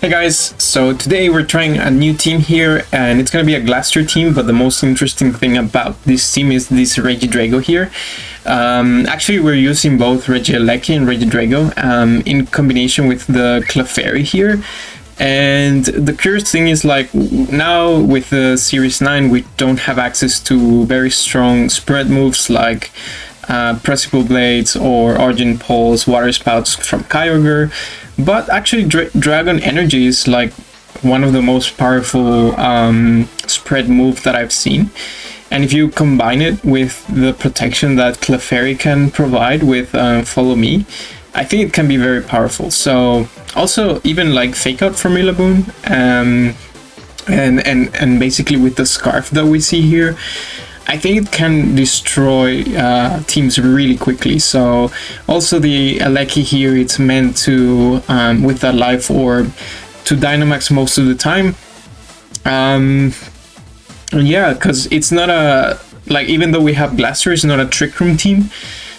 Hey guys, so today we're trying a new team here and it's gonna be a Glaster team, but the most interesting thing about this team is this Regidrago here. Actually we're using both Regieleki and Regidrago in combination with the Clefairy here. And the curious thing is, like, now with the Series 9 we don't have access to very strong spread moves like Precipice Blades or Argent Pulse, Water Spouts from Kyogre. But actually Dragon Energy is like one of the most powerful spread moves that I've seen. And if you combine it with the protection that Clefairy can provide with Follow Me, I think it can be very powerful. So also even like Fake Out from Rillaboom and basically with the Scarf that we see here, I think it can destroy teams really quickly. So also the Eleki here, it's meant to, with that Life Orb, to Dynamax most of the time. Yeah, because it's not a, like, even though we have Glaster, it's not a Trick Room team.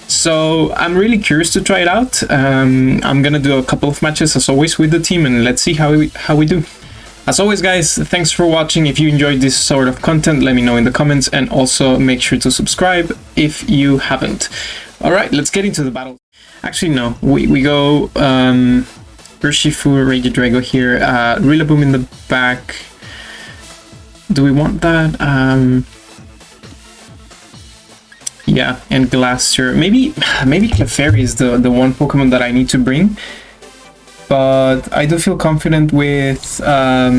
So I'm really curious to try it out. I'm gonna do a couple of matches as always with the team and let's see how we do. As always guys, thanks for watching. If you enjoyed this sort of content, let me know in the comments and also make sure to subscribe if you haven't. Alright, let's get into the battle. Actually no, we go Urshifu, Regidrago here, Rillaboom in the back. Do we want that? Yeah, and Glaster. Maybe Clefairy is the one Pokemon that I need to bring. But I do feel confident with, I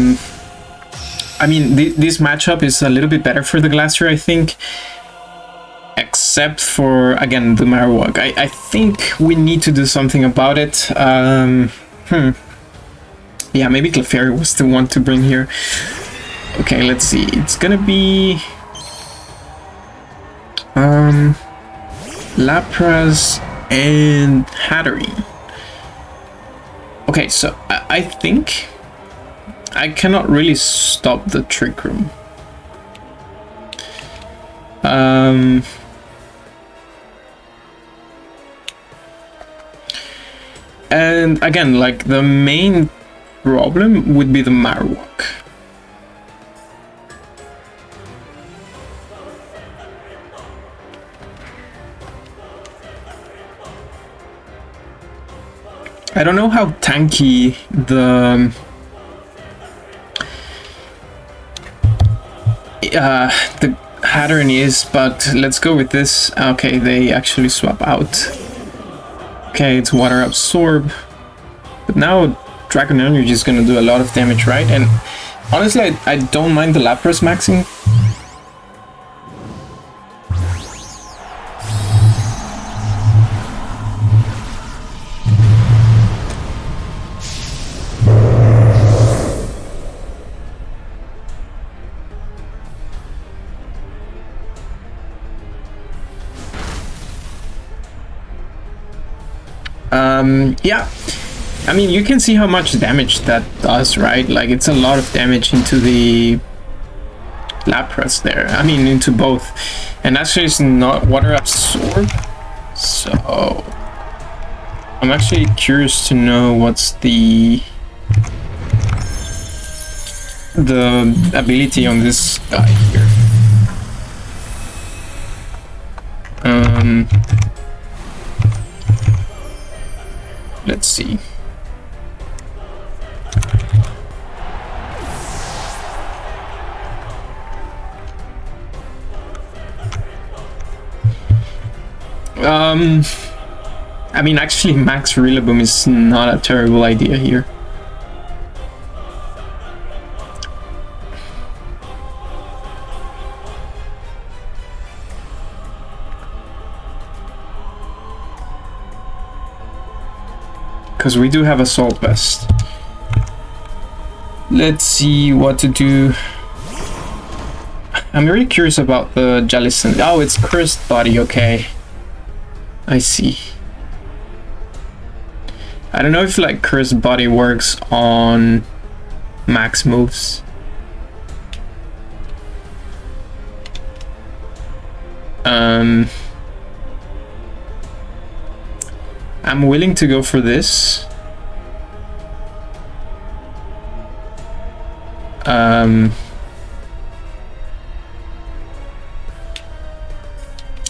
mean, this matchup is a little bit better for the Glaster, I think. Except for, again, the Marowak. I think we need to do something about it. Yeah, maybe Clefairy was the one to bring here. Okay, let's see. It's gonna be... Lapras and Hatterene. Okay, so I think I cannot really stop the Trick Room. And again, like, the main problem would be the Marowak. I don't know how tanky the Hatterene is, but let's go with this. Okay, they actually swap out. Okay, it's Water Absorb, but now Dragon Energy is gonna do a lot of damage, right? And honestly, I don't mind the Lapras maxing. Yeah, I mean, you can see how much damage that does, right? Like, it's a lot of damage into the Lapras there. I mean, into both. And actually, it's not Water Absorb. So, I'm actually curious to know what's the ability on this guy here. Let's see. I mean, actually, Max Rillaboom is not a terrible idea here. Because we do have Assault Vest. Let's see what to do. I'm very curious about the Jellicent. Oh, it's Cursed Body, okay. I see. I don't know if like Cursed Body works on max moves. I'm willing to go for this.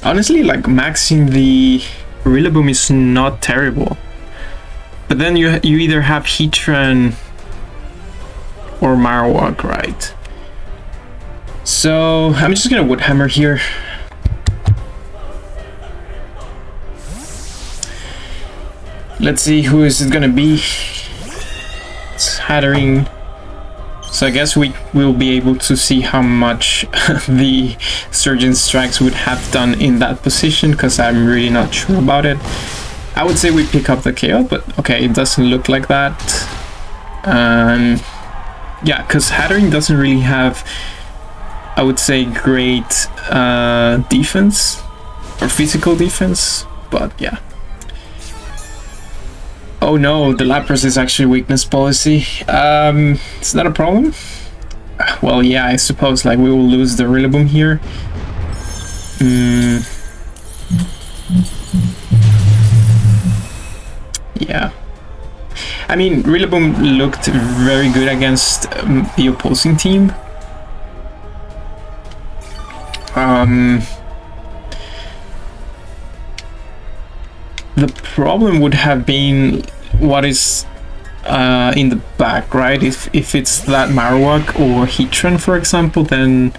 Honestly, like maxing the Rillaboom is not terrible, but then you either have Heatran or Marowak, right? So I'm just gonna Woodhammer here. Let's see who is it gonna be. It's Hattering. So I guess we will be able to see how much the Surgeon Strikes would have done in that position, because I'm really not sure about it. I would say we pick up the KO, but okay, it doesn't look like that. Yeah, because Hattering doesn't really have, I would say, great defense or physical defense, but yeah. Oh no, the Lapras is actually weakness policy. It's not a problem. Well, yeah, I suppose like we will lose the Rillaboom here. Yeah. I mean, Rillaboom looked very good against the opposing team. The problem would have been what is in the back, right? If it's that Marowak or Heatran, for example, then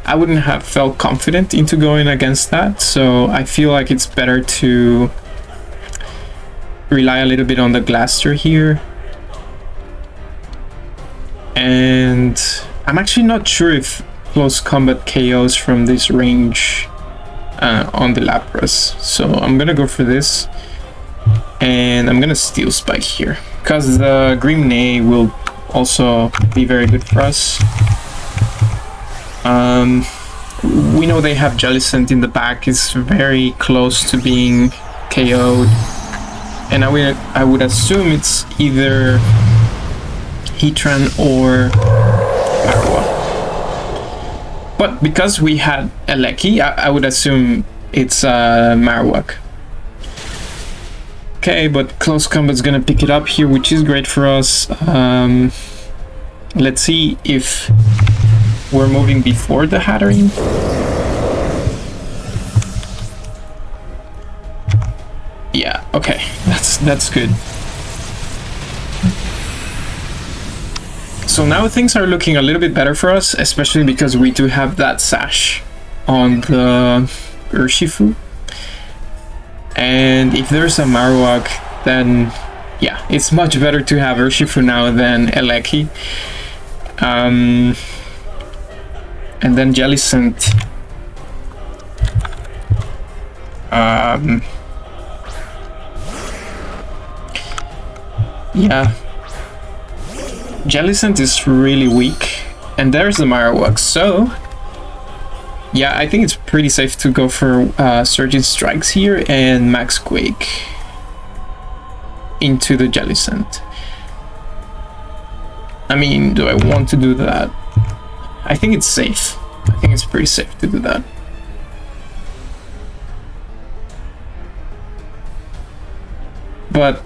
I wouldn't have felt confident into going against that. So I feel like it's better to rely a little bit on the Glaster here. And I'm actually not sure if close combat KOs from this range on the Lapras, so I'm gonna go for this, and I'm gonna Steel Spike here because the Grimnay will also be very good for us. We know they have Jellicent in the back, is very close to being KO'd, and I would assume it's either Heatran or Marowak. But because we had Eleki, I would assume it's Marowak. Okay, but close combat's gonna pick it up here, which is great for us. Let's see if we're moving before the Hattering. Yeah, okay, that's good. So now things are looking a little bit better for us, especially because we do have that sash on the Urshifu. And if there's a Marowak, then yeah, it's much better to have Urshifu now than Eleki. And then Jellicent. Yeah. Jellicent is really weak, and there's the Marowak, so yeah, I think it's pretty safe to go for Surgeon Strikes here and Max Quake into the Jellicent. I mean, do I want to do that? I think it's safe. I think it's pretty safe to do that. But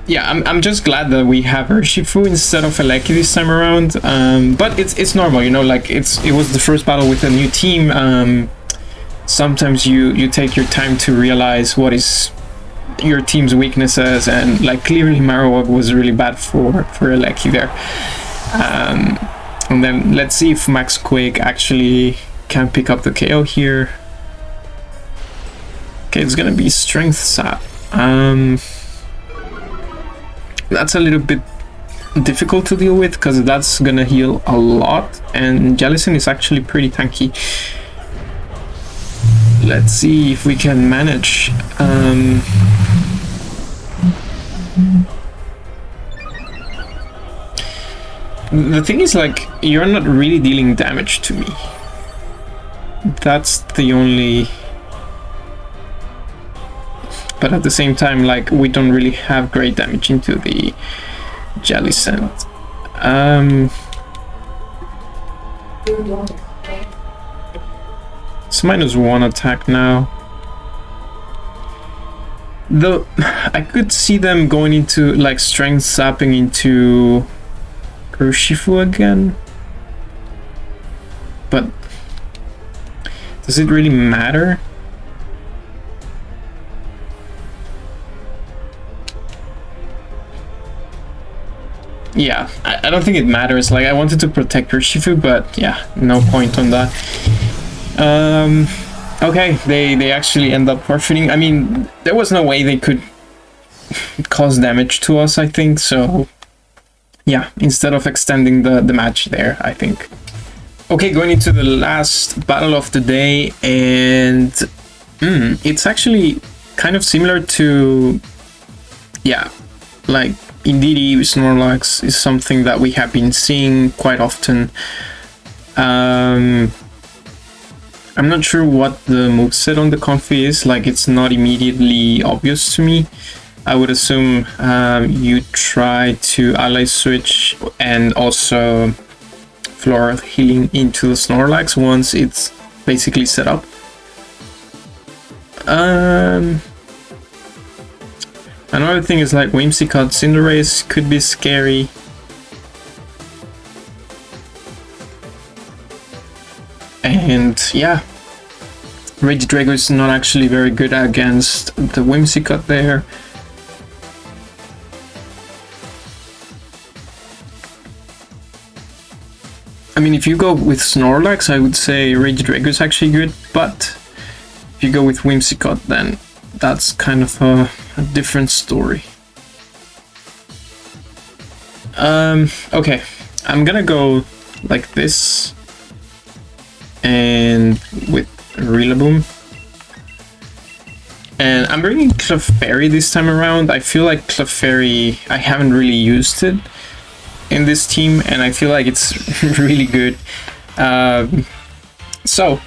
yeah, I'm just glad that we have Urshifu instead of Eleki this time around. But it's normal, you know, like it was the first battle with a new team. Sometimes you take your time to realize what is your team's weaknesses, and like clearly Marowak was really bad for Eleki there. And then let's see if Max Quake actually can pick up the KO here. Okay, it's gonna be Strength Sap. That's a little bit difficult to deal with because that's gonna heal a lot, and Jellicent is actually pretty tanky. Let's see if we can manage. The thing is, like, you're not really dealing damage to me. That's the only... But at the same time, like, we don't really have great damage into the Jellicent. It's -1 attack now. Though I could see them going into like strength sapping into Urshifu again. But does it really matter? Yeah, I don't think it matters. Like, I wanted to protect Urshifu, but yeah, no point on that. Okay, they actually end up forfeiting. I mean, there was no way they could cause damage to us, I think, so yeah, instead of extending the match there, I think. Okay, going into the last battle of the day, and it's actually kind of similar to, yeah, like Indeedee Snorlax is something that we have been seeing quite often. I'm not sure what the moveset on the Comfy is, like it's not immediately obvious to me. I would assume you try to ally switch and also floral healing into the Snorlax once it's basically set up. Another thing is like Whimsicott Cinderace could be scary. And yeah, Regidrago is not actually very good against the Whimsicott there. I mean, if you go with Snorlax, I would say Regidrago is actually good, but if you go with Whimsicott, then that's kind of a different story. Okay, I'm gonna go like this, and with Rillaboom. And I'm bringing Clefairy this time around. I feel like Clefairy, I haven't really used it in this team, and I feel like it's really good. So,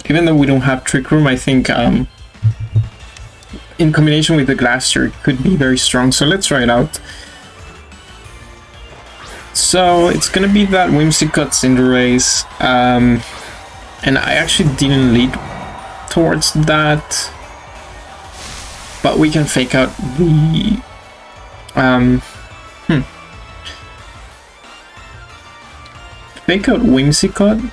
even though we don't have Trick Room, I think in combination with the Glacier, it could be very strong. So let's try it out. So it's gonna be that Whimsicott Cinderace, and I actually didn't lead towards that, but we can fake out the fake out Whimsicott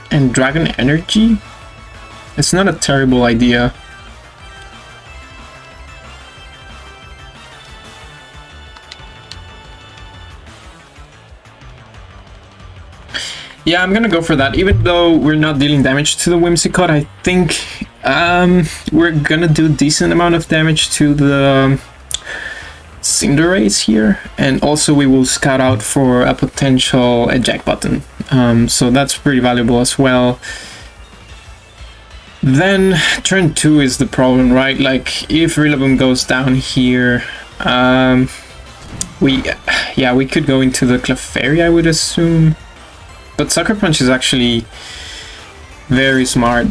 and Dragon Energy. It's not a terrible idea. Yeah, I'm gonna go for that. Even though we're not dealing damage to the Whimsicott, I think we're gonna do a decent amount of damage to the Cinderace here, and also we will scout out for a potential eject button. So that's pretty valuable as well. Then turn 2 is the problem, right? Like if Rillaboom goes down here, we could go into the Clefairy, I would assume. But Sucker Punch is actually very smart.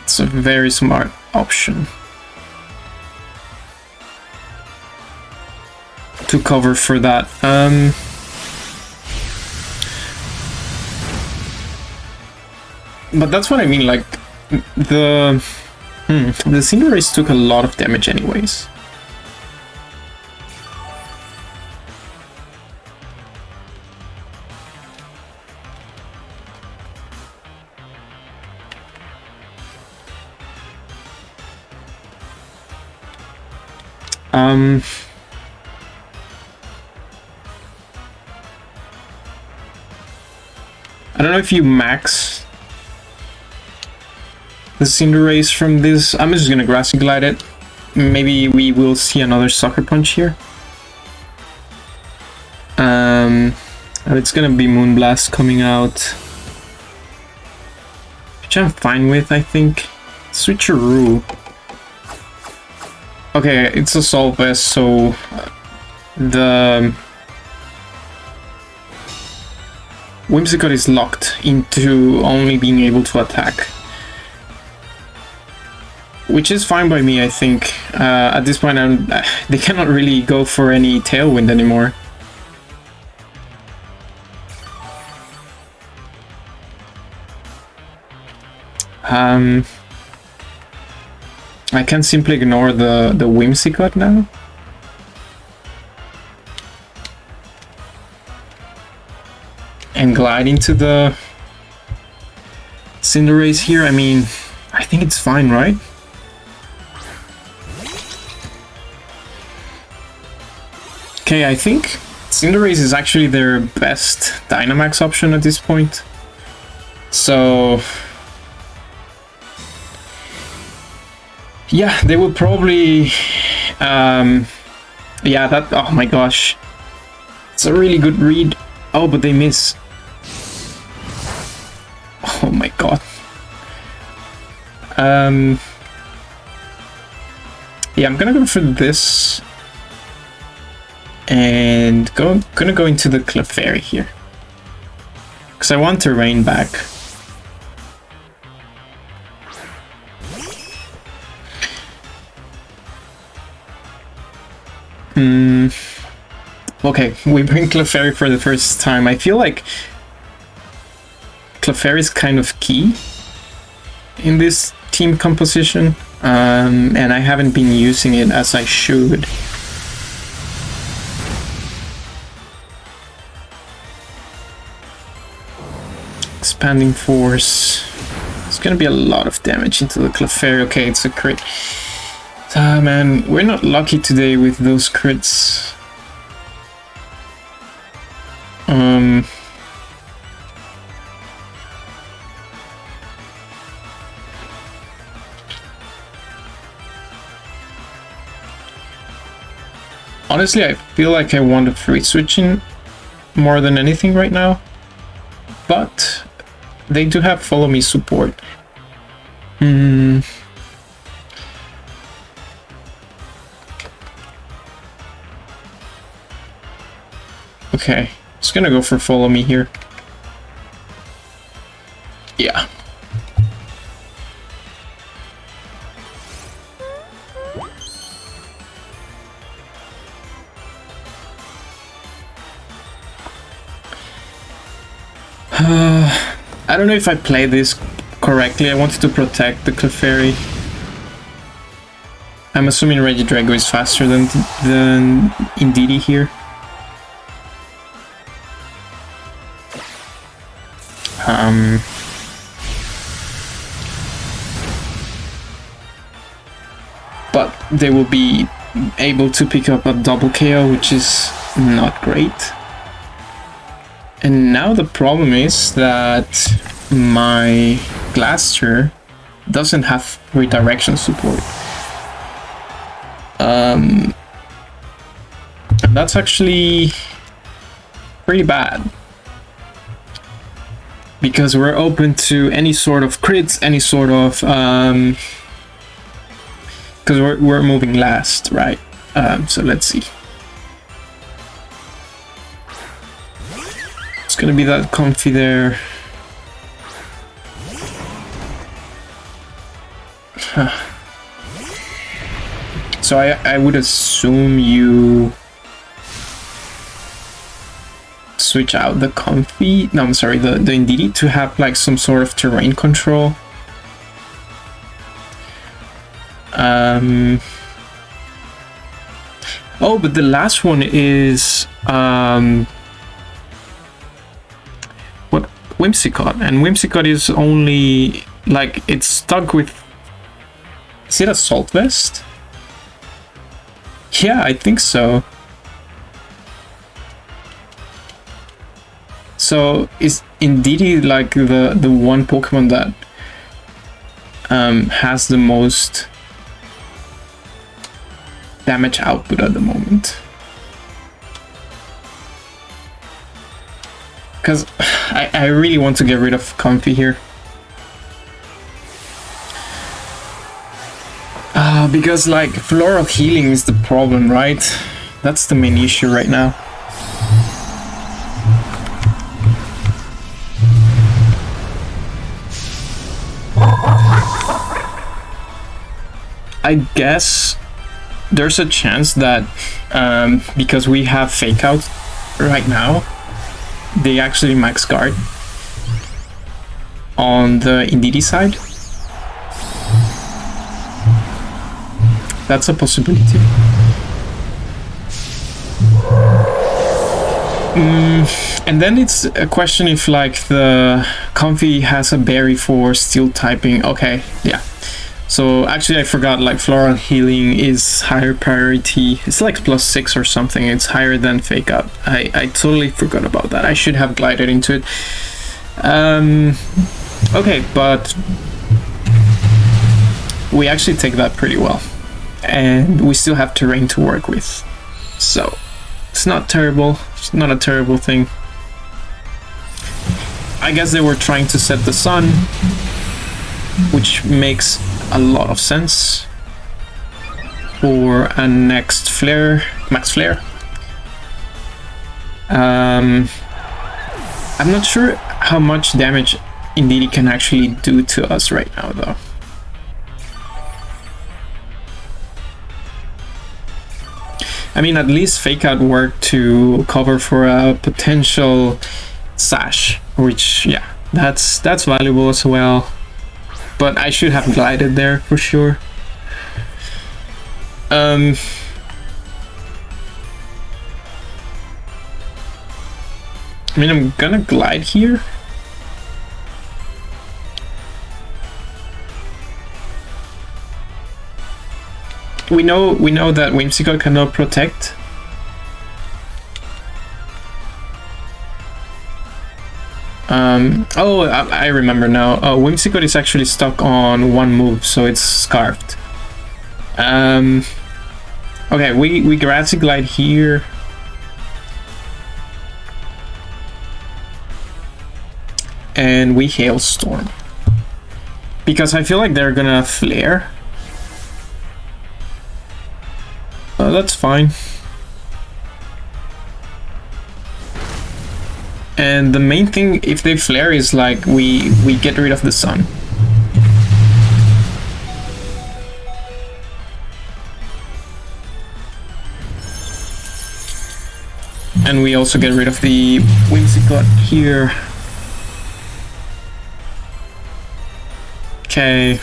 It's a very smart option to cover for that. But that's what I mean, like the Cinderace took a lot of damage anyways. I don't know if you max the Cinderace from this. I'm just gonna Grassy Glide it. Maybe we will see another Sucker Punch here. It's gonna be Moonblast coming out, which I'm fine with, I think. Switcheroo. Okay, it's a Assault Vest, so the Whimsicott is locked into only being able to attack, which is fine by me, I think. At this point, they cannot really go for any Tailwind anymore. I can simply ignore the Whimsicott now. And glide into the Cinderace here. I mean, I think it's fine, right? Okay, I think Cinderace is actually their best Dynamax option at this point. So yeah, they will probably yeah, that, oh my gosh, it's a really good read. Oh, but they miss. Oh my god. Yeah, I'm gonna go for this and gonna go into the Clefairy here because I want to rain back. Okay, we bring Clefairy for the first time. I feel like Clefairy is kind of key in this team composition, and I haven't been using it as I should. Expanding Force. It's gonna be a lot of damage into the Clefairy. Okay, it's a crit. Ah, man, we're not lucky today with those crits. Honestly, I feel like I want a free switching more than anything right now, but they do have Follow Me support. Okay, just gonna go for Follow Me here. Yeah. I don't know if I played this correctly. I wanted to protect the Clefairy. I'm assuming Regidrago is faster than Indeedee here. But they will be able to pick up a double KO, which is not great. And now the problem is that my Glaster doesn't have redirection support. And that's actually pretty bad, because we're open to any sort of crits, any sort of because we're moving last, right? So let's see. It's gonna be that Comfy there. So I would assume you switch out the Comfy, no, I'm sorry, the Indeedee to have like some sort of terrain control. Oh, but the last one is what, Whimsicott, and Whimsicott is only like, it's stuck with, is it Assault Vest? Yeah, I think so. So is Indeedee like the one Pokemon that has the most damage output at the moment? Because I really want to get rid of Comfy here. Because like Floral Healing is the problem, right? That's the main issue right now. I guess there's a chance that because we have Fake Out right now, they actually max guard on the Indeedee side. that's a possibility. And then it's a question if like the Comfy has a berry for steel typing. Okay, yeah. So actually I forgot, like floral healing is higher priority. It's like +6 or something. It's higher than fake out. I totally forgot about that. I should have glided into it. Okay, but we actually take that pretty well. And we still have terrain to work with. So it's not terrible. It's not a terrible thing. I guess they were trying to set the sun, which makes a lot of sense for a next flare, max flare. I'm not sure how much damage indeed it can actually do to us right now, though. I mean, at least fake out worked to cover for a potential sash, which, yeah, that's valuable as well. But I should have glided there for sure. I mean, I'm gonna glide here. We know that Whimsicott cannot protect. Oh, I remember now. Whimsicott is actually stuck on one move, so it's scarfed. Okay, we grassy glide here. And we hailstorm. Because I feel like they're gonna flare. That's fine. And the main thing, if they flare, is like we get rid of the sun. And we also get rid of the Whimsicott here. Okay.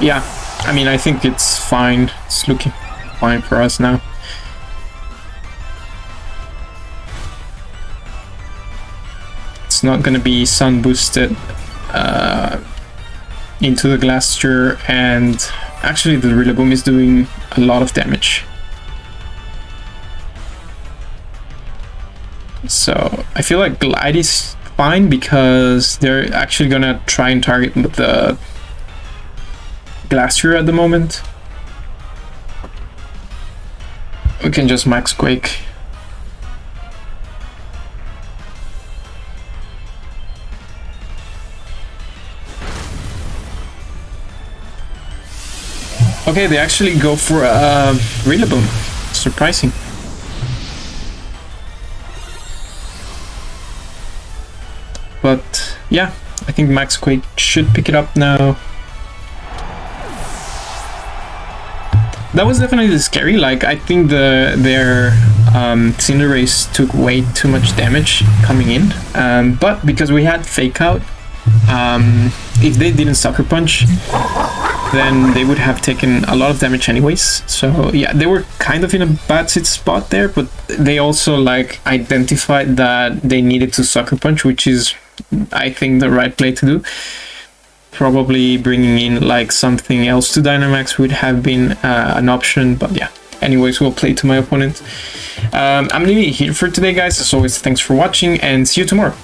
Yeah, I mean, I think it's fine. It's looking fine for us now. It's not gonna be sun boosted into the glacier, and actually the Rillaboom is doing a lot of damage. So I feel like glide is fine because they're actually gonna try and target the glacier at the moment. We can just max Quake. Okay, they actually go for a Rillaboom. Surprising. But yeah, I think Max Quake should pick it up now. That was definitely scary. Like, I think their Cinderace took way too much damage coming in. But because we had Fake Out, if they didn't Sucker Punch, then they would have taken a lot of damage anyways. So yeah, they were kind of in a bad spot there, but they also like identified that they needed to Sucker Punch, which is, I think, the right play to do. Probably bringing in like something else to Dynamax would have been an option, but yeah. Anyways, we'll play to my opponent. I'm leaving it here for today, guys. As always, thanks for watching, and see you tomorrow.